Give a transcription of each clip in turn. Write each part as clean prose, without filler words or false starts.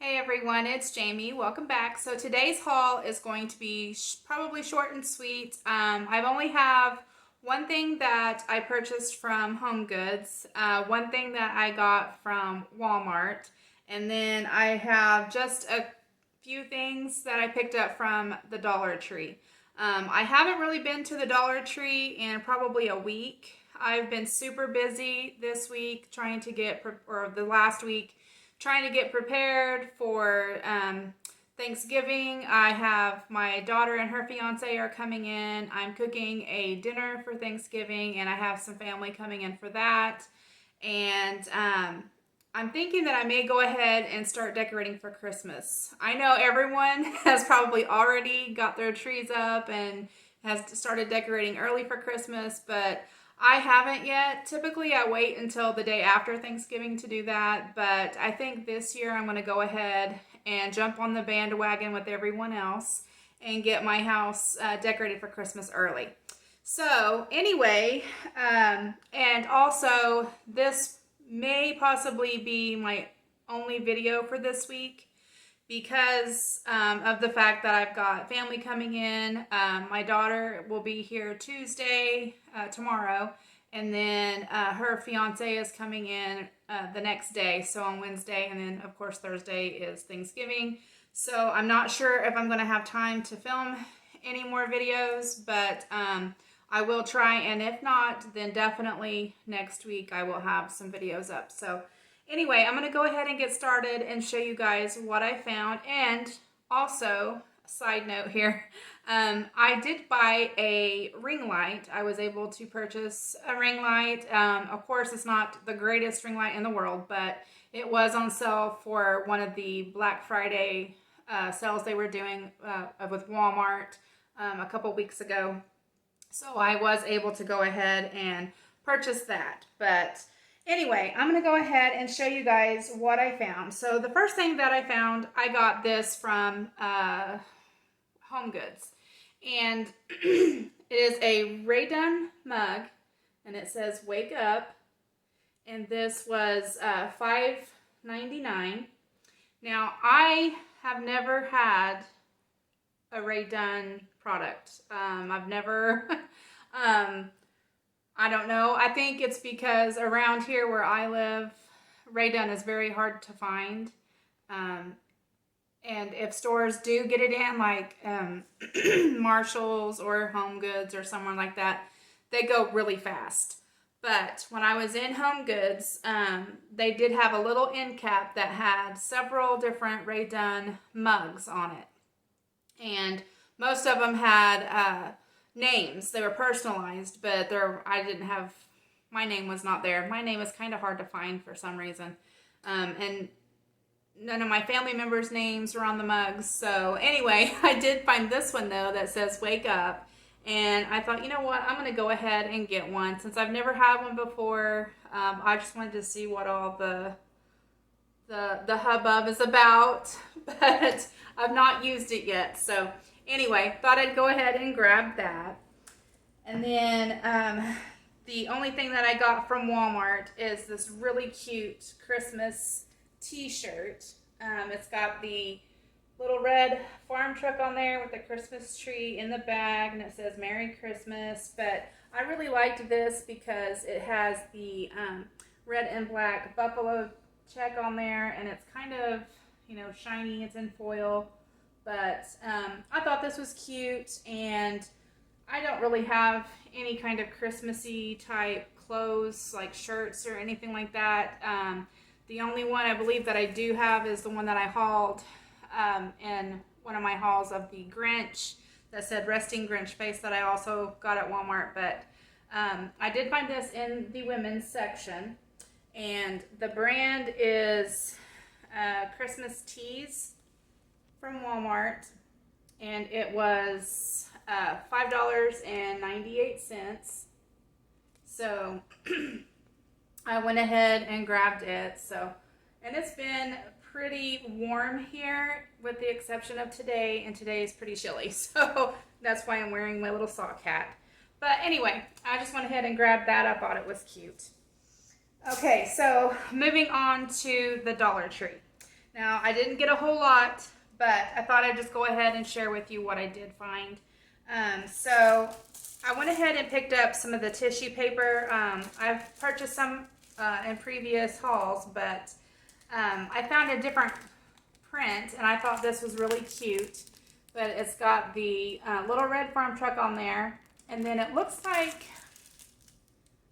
Hey everyone, it's Jamie. Welcome back. So today's haul is going to be probably short and sweet. I've only have one thing that I purchased from Homegoods, one thing that I got from Walmart, and then I have just a few things that I picked up from the Dollar Tree. I haven't really been to the Dollar Tree in probably a week. I've been super busy this week trying to get, or the last week, trying to get prepared for Thanksgiving. I have my daughter and her fiance are coming in. I'm cooking a dinner for Thanksgiving, and I have some family coming in for that. And I'm thinking that I may go ahead and start decorating for Christmas. I know everyone has probably already got their trees up and has started decorating early for Christmas, but I haven't yet. Typically, I wait until the day after Thanksgiving to do that, but I think this year I'm going to go ahead and jump on the bandwagon with everyone else and get my house decorated for Christmas early. So anyway, and also this may possibly be my only video for this week because of the fact that I've got family coming in. My daughter will be here Tuesday, tomorrow, and then her fiance is coming in the next day, so on Wednesday, and then of course Thursday is Thanksgiving. So I'm not sure if I'm going to have time to film any more videos, but I will try, and if not, then definitely next week I will have some videos up. So anyway, I'm going to go ahead and get started and show you guys what I found. And also, side note here, I did buy a ring light. I was able to purchase a ring light. Of course, it's not the greatest ring light in the world, but it was on sale for one of the Black Friday sales they were doing with Walmart a couple weeks ago. So I was able to go ahead and purchase that. But anyway, I'm going to go ahead and show you guys what I found. So the first thing that I found, I got this from Homegoods. And it is a Raydun mug, and it says "Wake Up." And this was $5.99. Now, I have never had a Raydun product. I've never, I don't know. I think it's because around here where I live, Raydun is very hard to find. And if stores do get it in, like Marshall's or HomeGoods or somewhere like that, they go really fast. But when I was in HomeGoods, they did have a little end cap that had several different Raydun mugs on it. And most of them had names. They were personalized, but I didn't have, my name was not there. My name is kind of hard to find for some reason. And none of my family members' names were on the mugs. So anyway, I did find this one though that says "Wake Up." And I thought, you know what, I'm going to go ahead and get one. Since I've never had one before, I just wanted to see what all the hubbub is about, but I've not used it yet. So anyway, thought I'd go ahead and grab that. And then the only thing that I got from Walmart is this really cute Christmas t-shirt. It's got the little red farm truck on there with the Christmas tree in the bag, and it says "Merry Christmas." But I really liked this because it has the red and black buffalo check on there, and it's kind of, you know, shiny. It's in foil, but I thought this was cute, and I don't really have any kind of Christmassy type clothes like shirts or anything like that. The only one I believe that I do have is the one that I hauled in one of my hauls of the Grinch that said "Resting Grinch Face" that I also got at Walmart. But I did find this in the women's section, and the brand is Christmas Tees from Walmart, and it was $5.98. So I went ahead and grabbed it. So, and it's been pretty warm here with the exception of today, and today is pretty chilly. So that's why I'm wearing my little sock hat. But anyway, I just went ahead and grabbed that. I thought it was cute. Okay, so moving on to the Dollar Tree. Now, I didn't get a whole lot, but I thought I'd just go ahead and share with you what I did find. So I went ahead and picked up some of the tissue paper. I've purchased some in previous hauls, but I found a different print, and I thought this was really cute. But it's got the little red farm truck on there, and then it looks like,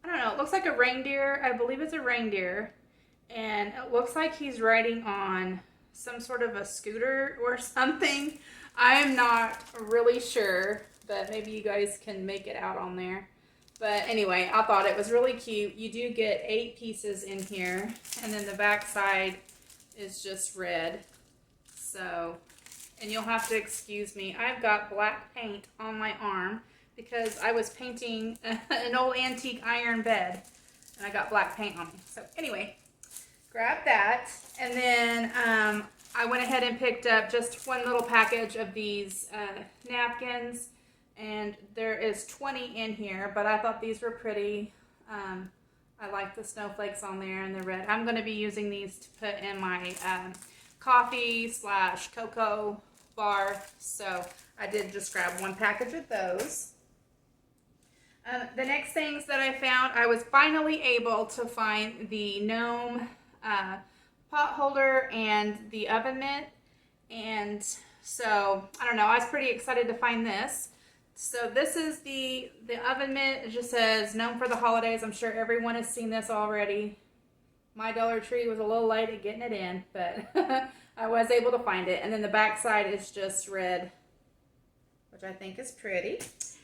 I don't know, it looks like a reindeer. I believe it's a reindeer, and it looks like he's riding on some sort of a scooter or something. I am not really sure, but maybe you guys can make it out on there. But anyway, I thought it was really cute. You do get 8 pieces in here, and then the back side is just red. So, and you'll have to excuse me, I've got black paint on my arm because I was painting an old antique iron bed, and I got black paint on me. So anyway, grab that, and then I went ahead and picked up just one little package of these napkins, and there is 20 in here, but I thought these were pretty. I like the snowflakes on there and the red. I'm going to be using these to put in my coffee / cocoa bar, so I did just grab one package of those. The next things that I found, I was finally able to find the gnome pot holder and the oven mitt, and so I don't know, I was pretty excited to find this. So this is the oven mitt. It just says gnome for the holidays. I'm sure everyone has seen this already. My Dollar Tree was a little late at getting it in, but I was able to find it. And then the back side is just red, which I think is pretty.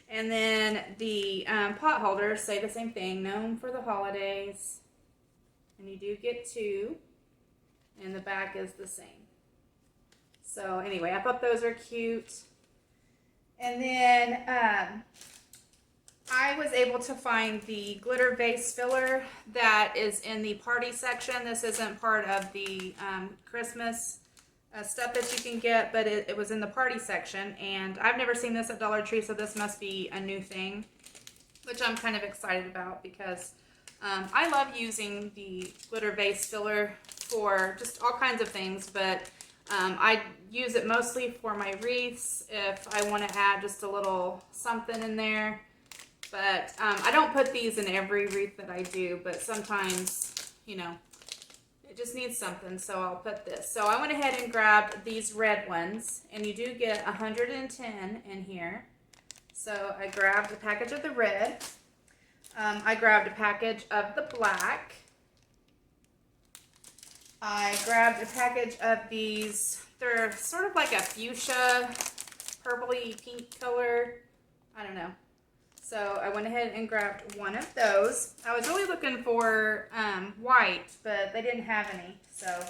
And then the pot holders say the same thing, gnome for the holidays. And you do get 2, and the back is the same. So anyway, I thought those are cute. And then I was able to find the glitter vase filler that is in the party section. This isn't part of the Christmas stuff that you can get, but it was in the party section, and I've never seen this at Dollar Tree, so this must be a new thing, which I'm kind of excited about because I love using the glitter vase filler for just all kinds of things, but I use it mostly for my wreaths if I want to add just a little something in there. But I don't put these in every wreath that I do, but sometimes, you know, it just needs something, so I'll put this. So I went ahead and grabbed these red ones, and you do get 110 in here. So I grabbed a package of the red. I grabbed a package of the black. I grabbed a package of these. They're sort of like a fuchsia, purpley pink color. I don't know. So I went ahead and grabbed one of those. I was really looking for white, but they didn't have any. So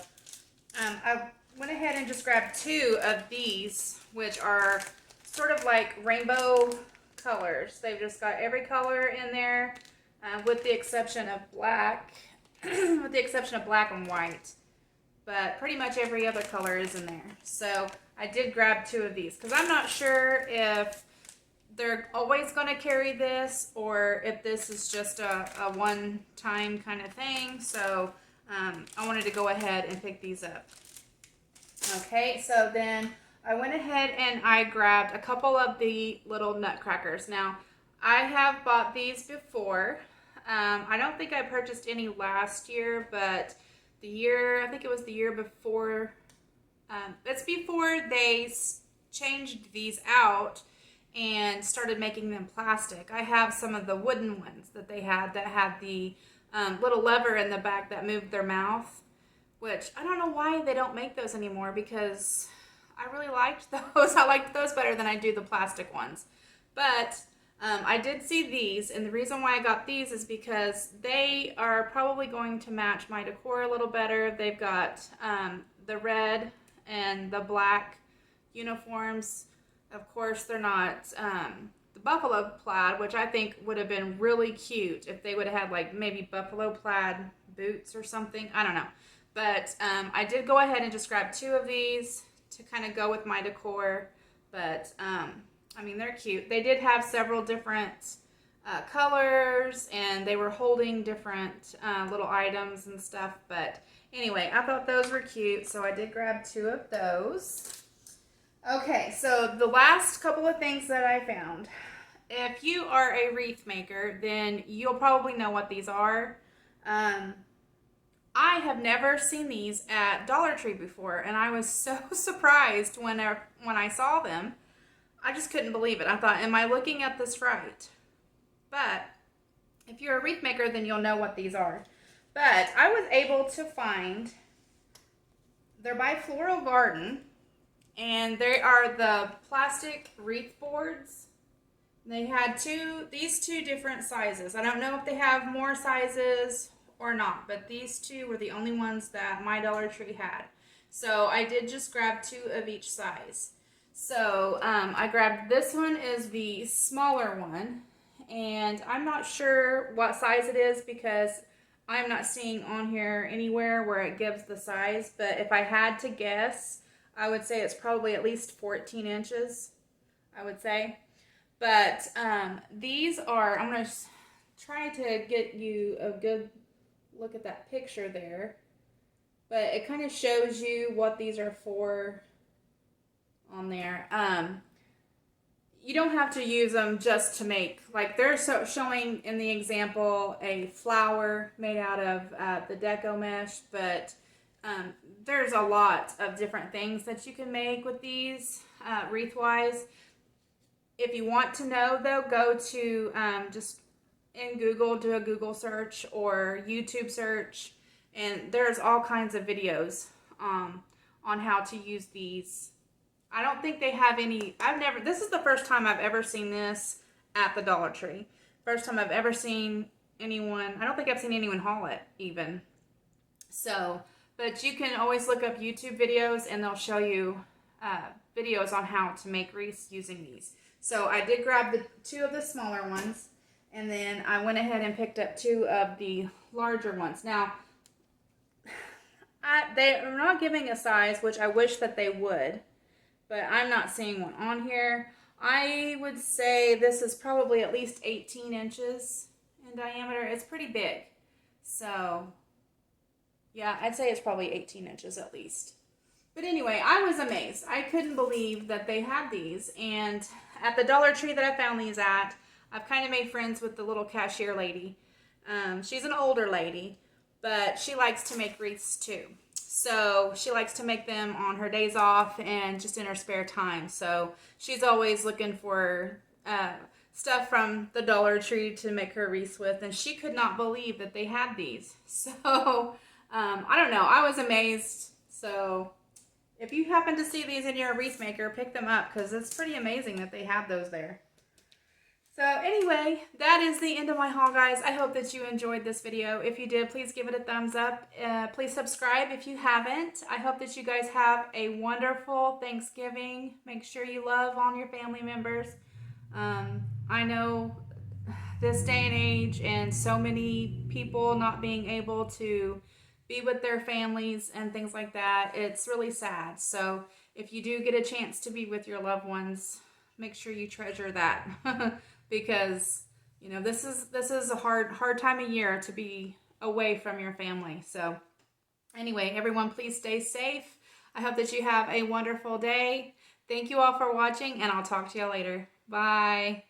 I went ahead and just grabbed 2 of these, which are sort of like rainbow colors. They've just got every color in there, with the exception of black, with the exception of black and white. But pretty much every other color is in there. So I did grab 2 of these because I'm not sure if they're always going to carry this or if this is just a one-time kind of thing. So I wanted to go ahead and pick these up. Okay, so then I went ahead and I grabbed a couple of the little nutcrackers. Now, I have bought these before. I don't think I purchased any last year, but the year, I think it was the year before, it's before they changed these out and started making them plastic. I have some of the wooden ones that they had that had the little lever in the back that moved their mouth, which I don't know why they don't make those anymore because I really liked those. I liked those better than I do the plastic ones. But I did see these, and the reason why I got these is because they are probably going to match my decor a little better. They've got the red and the black uniforms. Of course, they're not the buffalo plaid, which I think would have been really cute if they would have had like maybe buffalo plaid boots or something. I don't know. But I did go ahead and just grab 2 of these to kind of go with my decor. But I mean, they're cute. They did have several different colors, and they were holding different little items and stuff. But anyway, I thought those were cute, so I did grab 2 of those. Okay, so the last couple of things that I found. If you are a wreath maker, then you'll probably know what these are. I have never seen these at Dollar Tree before, and I was so surprised when I saw them. I just couldn't believe it. I thought, am I looking at this right? But if you're a wreath maker, then you'll know what these are. But I was able to find, they're by Floral Garden, and they are the plastic wreath boards. They had these two different sizes. I don't know if they have more sizes or not, but these 2 were the only ones that my Dollar Tree had. So I did just grab 2 of each size. So I grabbed, this one is the smaller one, and I'm not sure what size it is because I'm not seeing on here anywhere where it gives the size, but if I had to guess, I would say it's probably at least 14 inches, I would say. But these are, I'm going to try to get you a good look at that picture there, but it kind of shows you what these are for on there. You don't have to use them just to make, like they're showing in the example a flower made out of the deco mesh, but there's a lot of different things that you can make with these wreath-wise. If you want to know though, go to just in Google, do a Google search or YouTube search, and there's all kinds of videos on how to use these. I don't think they have any, this is the first time I've ever seen this at the Dollar Tree. First time I've ever seen anyone, I don't think I've seen anyone haul it even. So, but you can always look up YouTube videos and they'll show you videos on how to make wreaths using these. So I did grab the 2 of the smaller ones, and then I went ahead and picked up 2 of the larger ones. Now, they are not giving a size, which I wish that they would, but I'm not seeing one on here. I would say this is probably at least 18 inches in diameter. It's pretty big. So, yeah, I'd say it's probably 18 inches at least. But anyway, I was amazed. I couldn't believe that they had these. And at the Dollar Tree that I found these at, I've kind of made friends with the little cashier lady. She's an older lady, but she likes to make wreaths too. So she likes to make them on her days off and just in her spare time. So she's always looking for stuff from the Dollar Tree to make her wreaths with. And she could not believe that they had these. So I don't know. I was amazed. So if you happen to see these in your wreath maker, pick them up because it's pretty amazing that they have those there. So anyway, that is the end of my haul, guys. I hope that you enjoyed this video. If you did, please give it a thumbs up. Please subscribe if you haven't. I hope that you guys have a wonderful Thanksgiving. Make sure you love on your family members. I know this day and age and so many people not being able to be with their families and things like that, it's really sad. So if you do get a chance to be with your loved ones, make sure you treasure that because you know this is a hard time of year to be away from your family. So anyway, everyone, please stay safe. I hope that you have a wonderful day. Thank you all for watching, and I'll talk to you later. Bye.